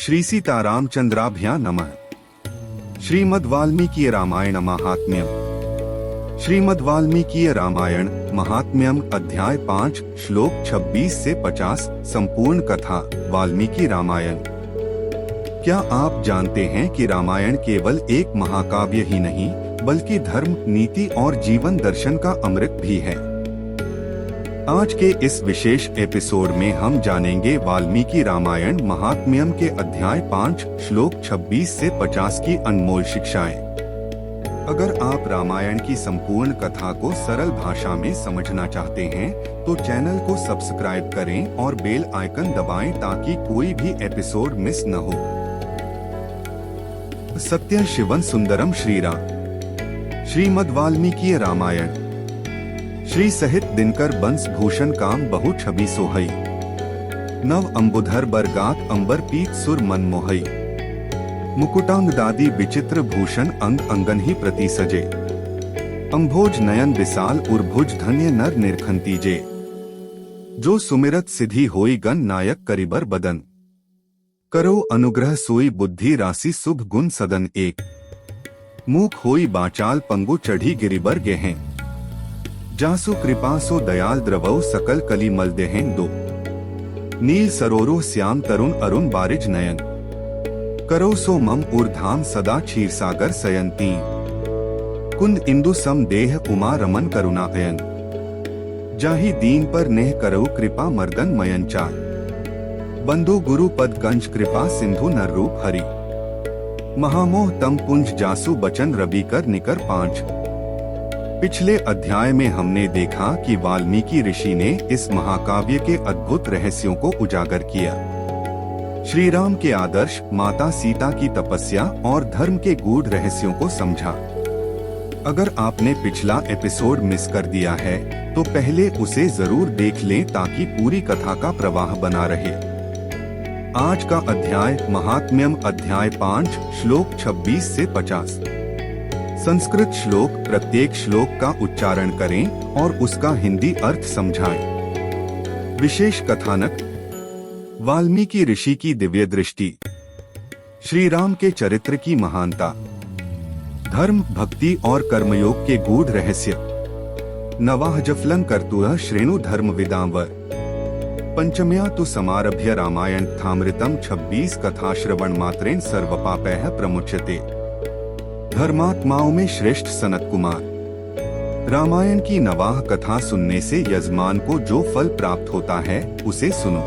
श्री सीतारामचंद्राभ्यां नमः। श्रीमद् वाल्मीकि रामायण महात्म्यम। श्रीमद् वाल्मीकि रामायण महात्म्यम अध्याय 5 श्लोक 26 से 50 संपूर्ण कथा वाल्मीकि रामायण। क्या आप जानते हैं कि रामायण केवल एक महाकाव्य ही नहीं बल्कि धर्म, नीति और जीवन दर्शन का अमृत भी है। आज के इस विशेष एपिसोड में हम जानेंगे वाल्मीकि रामायण महात्म्यम के अध्याय 5 श्लोक 26 से 50 की अनमोल शिक्षाएं। अगर आप रामायण की संपूर्ण कथा को सरल भाषा में समझना चाहते हैं तो चैनल को सब्सक्राइब करें और बेल आइकन दबाएं ताकि कोई भी एपिसोड मिस न हो। सत्य शिवं सुंदरम श्रीराम। श्रीमद् वाल्मीकि रामायण। श्री सहित दिनकर बंस भूषण काम बहु छवि सोहई। नव अंबुधर बरगात अंबर पीत सुर मन मोहई। मुकुटांग दादी विचित्र भूषण अंग अंगन ही प्रति सजे। अंभोज नयन विशाल उर्भुज धन्य नर निरखंती जे। जो सुमिरत सिद्धि होई गण नायक करिबर बदन। करो अनुग्रह सोई बुद्धि राशि शुभ गुण सदन एक। मूक होई बाचाल पंगु चढ़ी गिरिबर गेहें। जासु कृपा सो दयाल द्रवौ सकल कली मल देहें दो। नील सरोरो श्याम तरुण अरुण बारिज नयन। करो सो मम ऊर्धाम सदा क्षीर सागर सयंती। कुंद इंदु सम देह उमा रमन करुणायन। जाहि दीन पर नेह करो कृपा मर्दन मयन चार। बंधु गुरु पद कंज कृपा सिंधु नर रूप हरि। महामोह तम पुंज जासु बचन रवि कर निकर पांच। पिछले अध्याय में हमने देखा कि वाल्मीकि ऋषि ने इस महाकाव्य के अद्भुत रहस्यों को उजागर किया। श्री राम के आदर्श, माता सीता की तपस्या और धर्म के गूढ़ रहस्यों को समझा। अगर आपने पिछला एपिसोड मिस कर दिया है तो पहले उसे जरूर देख लें ताकि पूरी कथा का प्रवाह बना रहे। आज का अध्याय महात्म्यम अध्याय 5 श्लोक 26 से 50। संस्कृत श्लोक। प्रत्येक श्लोक का उच्चारण करें और उसका हिंदी अर्थ समझाएं। विशेष कथानक। वाल्मीकि ऋषि की दिव्य दृष्टि। श्री राम के चरित्र की महानता। धर्म, भक्ति और कर्मयोग के गूढ़ रहस्य। नवाह जफलं कर्तुः श्रेणु धर्म विदांवर। पंचम्या तु समारभ्य रामायण थामृतम 26 कथा श्रवण मात्रेण सर्वपापैः प्रमुच्यते। धर्मात्माओं में श्रेष्ठ सनत कुमार। रामायण की नवाह कथा सुनने से यजमान को जो फल प्राप्त होता है उसे सुनो।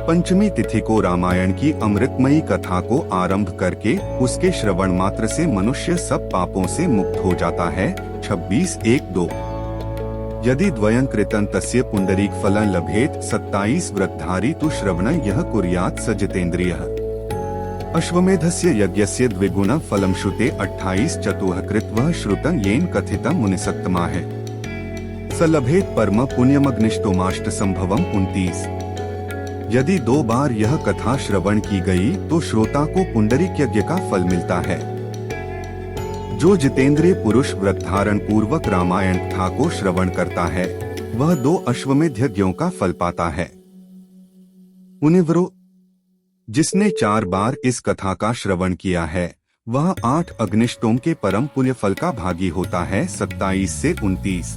पंचमी तिथि को रामायण की अमृतमयी कथा को आरंभ करके उसके श्रवण मात्र से मनुष्य सब पापों से मुक्त हो जाता है। 26:1-2। यदि द्वयं कृतं तस्य पुंडरीक फलं लभेत 27 व्रतधारी तु श्रवण यह कुर्यात् स जितेन्द्रियः। अश्वमेधस्य यज्ञस्य द्विगुण फलम श्रुते 28 चतुः कृत्वः श्रुतं येन कथितं मुनिसत्तमा है। स लभेत परम पुण्यमग्निष्टोमाष्ट संभवम 29। यदि 2 बार यह कथा श्रवण की गई तो श्रोता को पुंडरीक यज्ञ का फल मिलता है। जो जितेंद्रिय पुरुष व्रत धारण पूर्वक रामायण कथा को श्रवण करता है वह 2 अश्वमेध यज्ञों का फल पाता है। मुनिवरो। जिसने 4 बार इस कथा का श्रवण किया है वह 8 अग्निष्टोम के परम पुण्य फल का भागी होता है। 27 से 29।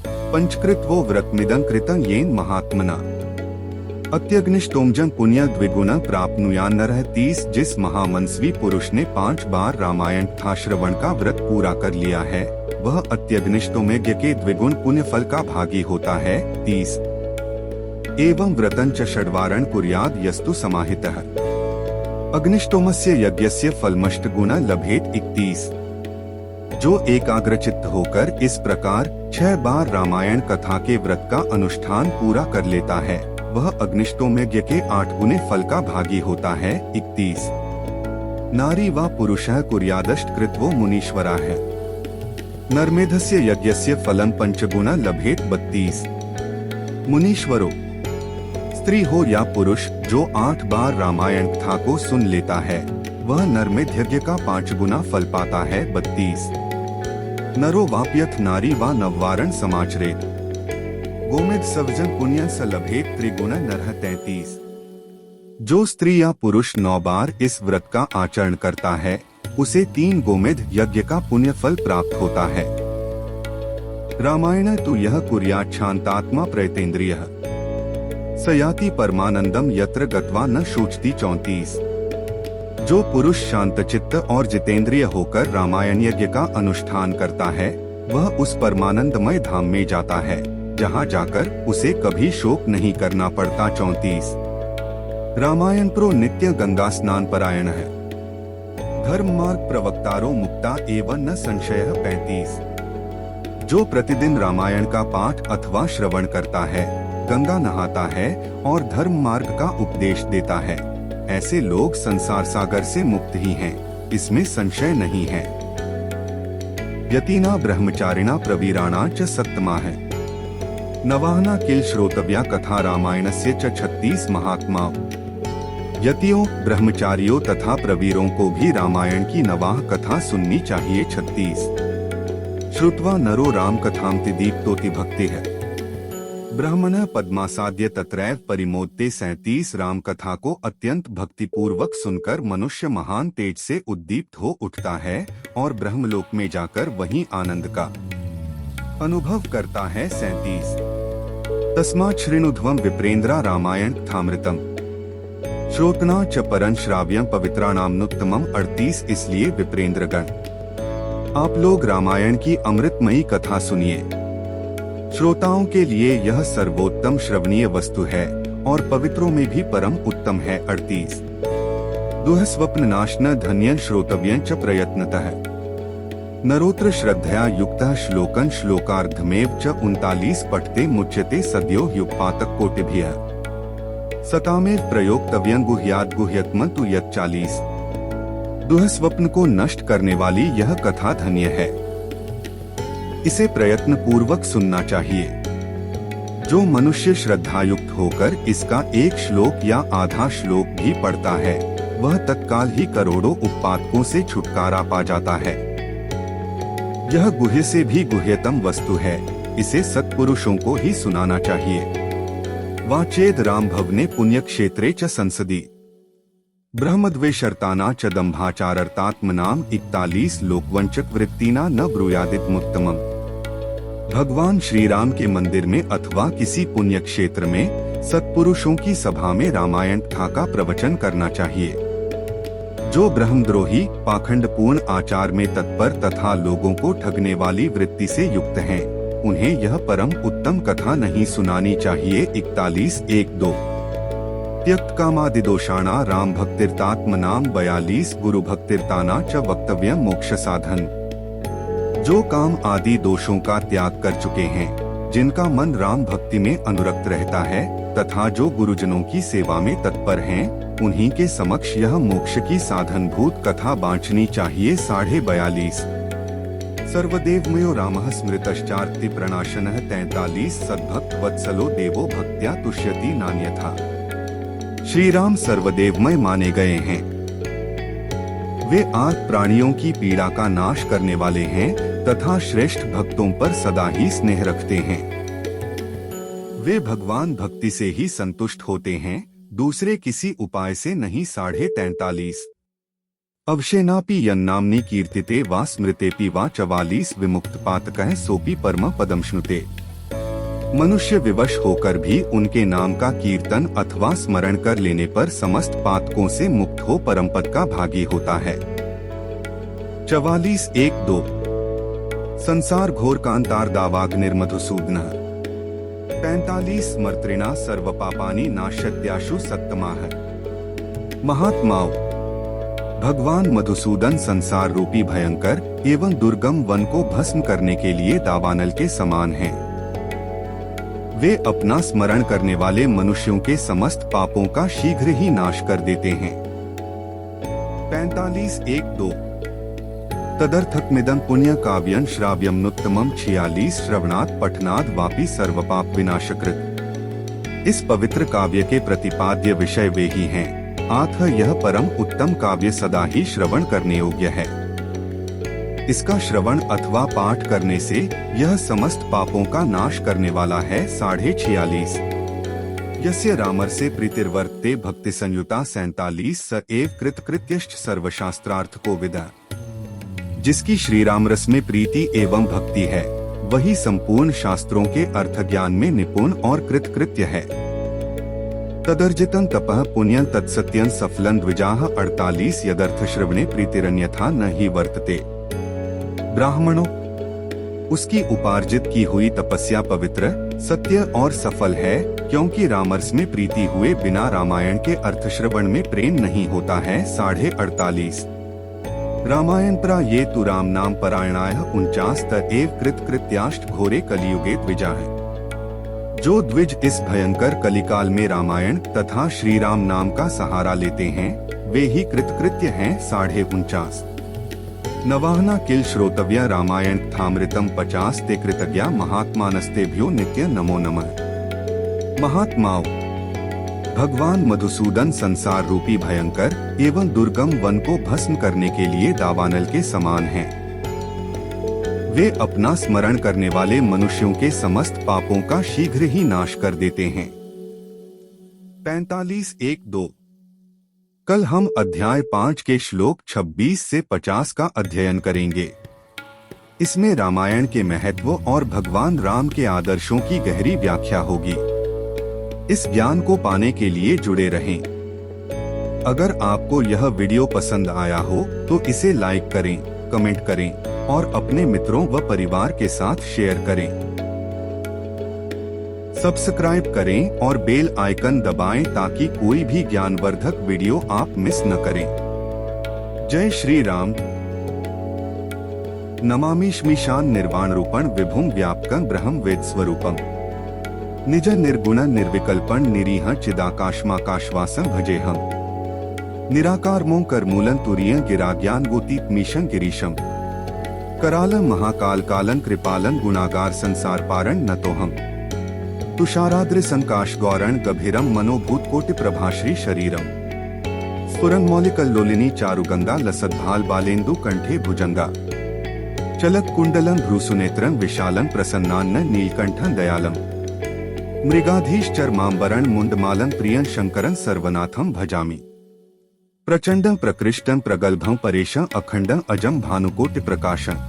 पंचकृत वो व्रतमिदं कृतं येन महात्मना। अत्यग्निष्टोमजन पुण्य द्विगुण प्राप्नुयान् नरः। 30। जिस महामनस्वी पुरुष ने 5 बार रामायण कथा श्रवण का व्रत पूरा कर लिया है वह अत्यग्निष्टोम यज्ञ के द्विगुण पुण्य फल का भागी होता है। 30। एवं व्रतं च षड्वारं कुर्याद् यस्तु समाहितः। अग्निष्टोमस्य यज्ञस्य फलमष्ट गुण लभेत। 31। जो एकाग्रचित्त होकर इस प्रकार 6 बार रामायण कथा के व्रत का अनुष्ठान पूरा कर लेता है वह अग्निष्टोम यज्ञ के 8 गुने फल का भागी होता है। 31। नारी व पुरुषः कुर्यादष्ट कृत्वो मुनीश्वरा है। नरमेधस्य यज्ञस्य फलं 5 गुण लभेत। 32। मुनीश्वरो। स्त्री हो या पुरुष जो 8 बार रामायण कथा को सुन लेता है वह नरमेध यज्ञ का 5 गुना फल पाता है। 32। नरो वाप्यथ नारी वा नववारण समाचरेत। गोमेद सवजन पुण्य स लभेत त्रिगुण नरह। 33। जो स्त्री या पुरुष 9 बार इस व्रत का आचरण करता है उसे 3 गोमेध यज्ञ का पुण्य फल प्राप्त होता है। रामायण तु यह कुर्यात् शांतात्मा प्रयतेन्द्रिय सयाति परमानंदम यत्र गत्वा न शोचति। 34। जो पुरुष शांतचित्त और जितेंद्रिय होकर रामायण यज्ञ का अनुष्ठान करता है वह उस परमानंदमय धाम में जाता है जहाँ जाकर उसे कभी शोक नहीं करना पड़ता। 34। रामायण प्रो नित्य गंगा स्नान परायण है धर्म मार्ग प्रवक्तारो मुक्ता एवं न संशय। 35। जो प्रतिदिन रामायण का पाठ अथवा श्रवण करता है, गंगा नहाता है और धर्म मार्ग का उपदेश देता है, ऐसे लोग संसार सागर से मुक्त ही हैं, इसमें संशय नहीं है। यतीना ब्रह्मचारिणा प्रवीराणा च सत्तमा है नवाहना किल श्रोतव्या कथा रामायणस्य च 36 महात्मा। यतियों, ब्रह्मचारियों तथा प्रवीरों को भी रामायण की नवाह कथा सुननी चाहिए। 36। श्रुत्वा नरो राम कथामति दीप्तोति भक्ति है ब्रह्मण पद्मासाद्य तत्रैव परिमोदते। 37। राम कथा को अत्यंत भक्तिपूर्वक सुनकर मनुष्य महान तेज से उद्दीप्त हो उठता है और ब्रह्मलोक में जाकर वहीं आनंद का अनुभव करता है। 37। तस्मात् शृणुध्वं विप्रेन्द्रा रामायण कथामृतम् श्रोतना च परं श्राव्यं पवित्राणामनुत्तमम्। 38। इसलिए विप्रेंद्रगण, आप लोग रामायण की अमृतमयी कथा सुनिए। श्रोताओं के लिए यह सर्वोत्तम श्रवणीय वस्तु है और पवित्रों में भी परम उत्तम है। 38। दुःस्वप्न नाशन धन्यं श्रोतव्यं च प्रयत्नतः नरोत्र श्रद्धया युक्तः श्लोकं श्लोकार्धमेव च। 39। पठते मुच्यते सद्यो युगपातक कोटिभ्यः सतामेव प्रयोक्तव्यं गुह्यात् गुह्यतमं तु यत्। 40। दुःस्वप्न को नष्ट करने वाली यह कथा धन्य है, इसे प्रयत्न पूर्वक सुनना चाहिए। जो मनुष्य श्रद्धायुक्त होकर इसका एक श्लोक या आधा श्लोक भी पढ़ता है वह तत्काल ही करोड़ों उत्पातकों से छुटकारा पा जाता है। यह गुह्य से भी गुह्यतम वस्तु है, इसे सत्पुरुषों को ही सुनाना चाहिए। वाचेद राम भवने पुण्य क्षेत्रे च संसदी ब्रह्मद्वेषर्ताना च दम्भाचारर्तात्मनाम। 41। लोकवंचक वृत्तिना न ब्रूयादित मुत्तमम्। भगवान श्री राम के मंदिर में अथवा किसी पुण्य क्षेत्र में सत्पुरुषों की सभा में रामायण कथा का प्रवचन करना चाहिए। जो ब्रह्मद्रोही, पाखंडपूर्ण आचार में तत्पर तथा लोगों को ठगने वाली वृत्ति से युक्त हैं, उन्हें यह परम उत्तम कथा नहीं सुनानी चाहिए। 41। 1-2 त्यक्त कामादिदोषाणा राम भक्तिर्तात्मनाम। 42। गुरु भक्तिर्ताना च वक्तव्यम मोक्ष साधन। जो काम आदि दोषों का त्याग कर चुके हैं, जिनका मन राम भक्ति में अनुरक्त रहता है तथा जो गुरुजनों की सेवा में तत्पर हैं, उन्हीं के समक्ष यह मोक्ष की साधनभूत कथा बांटनी चाहिए। 42। सर्वदेवमयो रामः स्मृतश्चार्ति प्रणाशनः। 43। सद्भक्त वत्सलो देवो भक्त्या तुष्यति नान्यथा। श्री राम सर्वदेवमय माने गए हैं, वे आर्त प्राणियों की पीड़ा का नाश करने वाले हैं तथा श्रेष्ठ भक्तों पर सदा ही स्नेह रखते हैं। वे भगवान भक्ति से ही संतुष्ट होते हैं, दूसरे किसी उपाय से नहीं। 43। अवशेनापि यन्नाम्नि कीर्तिते वा स्मृतेपि वा। 44। विमुक्त पातकः सोपि परम पदम श्नुते। मनुष्य विवश होकर भी उनके नाम का कीर्तन अथवा स्मरण कर लेने पर समस्त पातकों से मुक्त हो परम पद का भागी होता है। 44। 1-2 संसार घोर कांतार दावाग्निर्मधुसूदनः। 45। स्मर्त्रिणा सर्व पापानि नाशत्याशु सत्तमाः। महात्माओं, भगवान मधुसूदन संसार रूपी भयंकर एवं दुर्गम वन को भस्म करने के लिए दावानल के समान हैं। वे अपना स्मरण करने वाले मनुष्यों के समस्त पापों का शीघ्र ही नाश कर देते हैं। 45। 1-2 तदर्थकमिदं पुण्य काव्यं श्राव्यमनुत्तमम्। 46। श्रवणात् पठनात् वापि सर्वपाप विनाशकृत। इस पवित्र काव्य के प्रतिपाद्य विषय वे ही हैं, अतः यह परम उत्तम काव्य सदा ही श्रवण करने योग्य है। इसका श्रवण अथवा पाठ करने से यह समस्त पापों का नाश करने वाला है। 46। यस्य रामर्से प्रीतिर्वर्ते भक्ति संयुता 47 स एव कृतकृत्यश्च सर्वशास्त्रार्थ को विदा। जिसकी श्री राम रस में प्रीति एवं भक्ति है वही संपूर्ण शास्त्रों के अर्थ ज्ञान में निपुण और कृतकृत्य है। तदर्जितं तपः पुण्यं तत्सत्यं सफलं द्विजाः 48 यदर्थ श्रवणे प्रीतिरन्यथा न ही वर्तते। ब्राह्मणों, उसकी उपार्जित की हुई तपस्या पवित्र, सत्य और सफल है, क्योंकि रामरस में प्रीति हुए बिना रामायण के अर्थ श्रवण में प्रेम नहीं होता है। 48 रामायण प्रा ये तु राम नाम परायणाय 49 त एव कृतकृत्याश्च घोरे कलियुगे द्विजाः। जो द्विज इस भयंकर कलिकाल में रामायण तथा श्री राम नाम का सहारा लेते हैं वे ही कृतकृत्य हैं। 49 नवाहना किल श्रोतव्या रामायण थामृतम 50 ते कृतज्ञा महात्मानस्तेभ्यो नित्य नमो नमः। महात्माओं, भगवान मधुसूदन संसार रूपी भयंकर एवं दुर्गम वन को भस्म करने के लिए दावानल के समान हैं। वे अपना स्मरण करने वाले मनुष्यों के समस्त पापों का शीघ्र ही नाश कर देते हैं। 45:1-2 कल हम अध्याय 5 के श्लोक 26 से 50 का अध्ययन करेंगे। इसमें रामायण के महत्व और भगवान राम के आदर्शों की गहरी व्याख्या होगी। इस ज्ञान को पाने के लिए जुड़े रहें। अगर आपको यह वीडियो पसंद आया हो तो इसे लाइक करें, कमेंट करें और अपने मित्रों व परिवार के साथ शेयर करें। सब्सक्राइब करें और बेल आइकन दबाएं ताकि कोई भी ज्ञानवर्धक वीडियो आप मिस न करें। जय श्री राम। नमामि श्मीशान निर्वाण रूपण विभुम व्यापकं ब्रह्म वेद स्वरूपम। निज निर्गुण निर्विकल्पन निरीह चिदाकाशमाकाशवासं भजेहम। निराकार मोंकर मूलन तुरीय गिराज्ञान गोतीत मीशं गिरीशम। करालं महाकाल कालं कृपालं गुणागार संसार पारण नतोहम। तुषाराद्र संकाश गौरण गभीरम मनोभूत कोटि प्रभाश्री शरीरम। स्फुरन मौलिकल्लोलिनी चारुगंगा लसद्भाल बालेन्दु कंठे भुजंगा। चलत कुंडलं भ्रूसुनेत्रं विशालं प्रसन्नान्न नीलकंठं दयालम। मृगाधीश चर्मांबरण मुंडमालं प्रियं शंकरं सर्वनाथं भजामि। प्रचंडं प्रकृष्टं प्रगल्भं परेशं अखंडं अजं भानुकोटि प्रकाशं।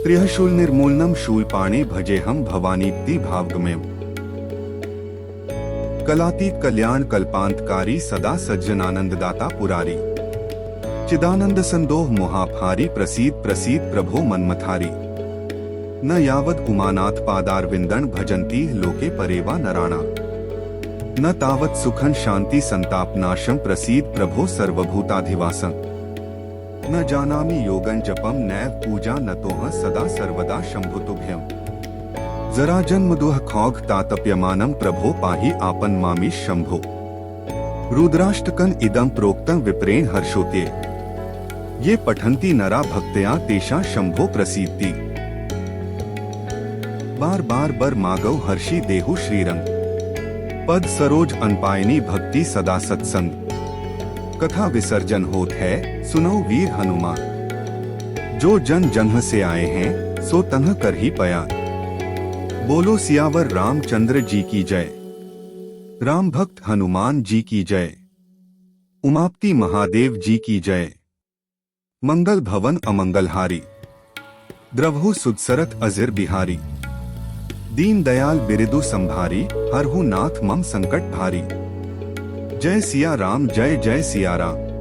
त्रिहशूल निर्मूलनम शूलपाणे भजेहम भवानीप्ति भावगम्यम। कलातीत कल्याण कल्पांतकारी सदा सज्जनानंददाता पुरारी। चिदानंद संदोह मोहाफारी प्रसीद प्रसीद प्रभो मन्मथारी। न यावद उमानाथ पादारविंदन भजन्ति लोके परेवा नराणा। न तावत सुखं शांति संतापनाशं प्रसीद प्रभो सर्वभूताधिवासं। न जानामि योगं जपं नैव पूजा नतोह सदा सर्वदा शंभुतुभ्यं। जरा जन्मदुह खौग तातप्यमानं प्रभो पाहि आपन मामी शंभो। रुद्राष्टकं इदं प्रोक्तं विप्रेण हर्षोते। ये पठन्ति नरा भक्त्या तेषां शंभो प्रसीदति। बार बार बर मागव हर्षि देहु श्रीरंग। पद सरोज अनपायनी भक्ति सदा सत्संग। कथा विसर्जन होत है सुनो वीर हनुमान। जो जन जन्म से आए हैं सो तन्ह कर ही पया। बोलो सियावर रामचंद्र जी की जय। राम भक्त हनुमान जी की जय। उमापति महादेव जी की जय। मंगल भवन अमंगलहारी। द्रवहु सुदसरथ अजिर बिहारी। दीन दयाल बिरिदु संभारी हरहु नाथ मम संकट भारी। जय सिया राम जय जय सिया राम।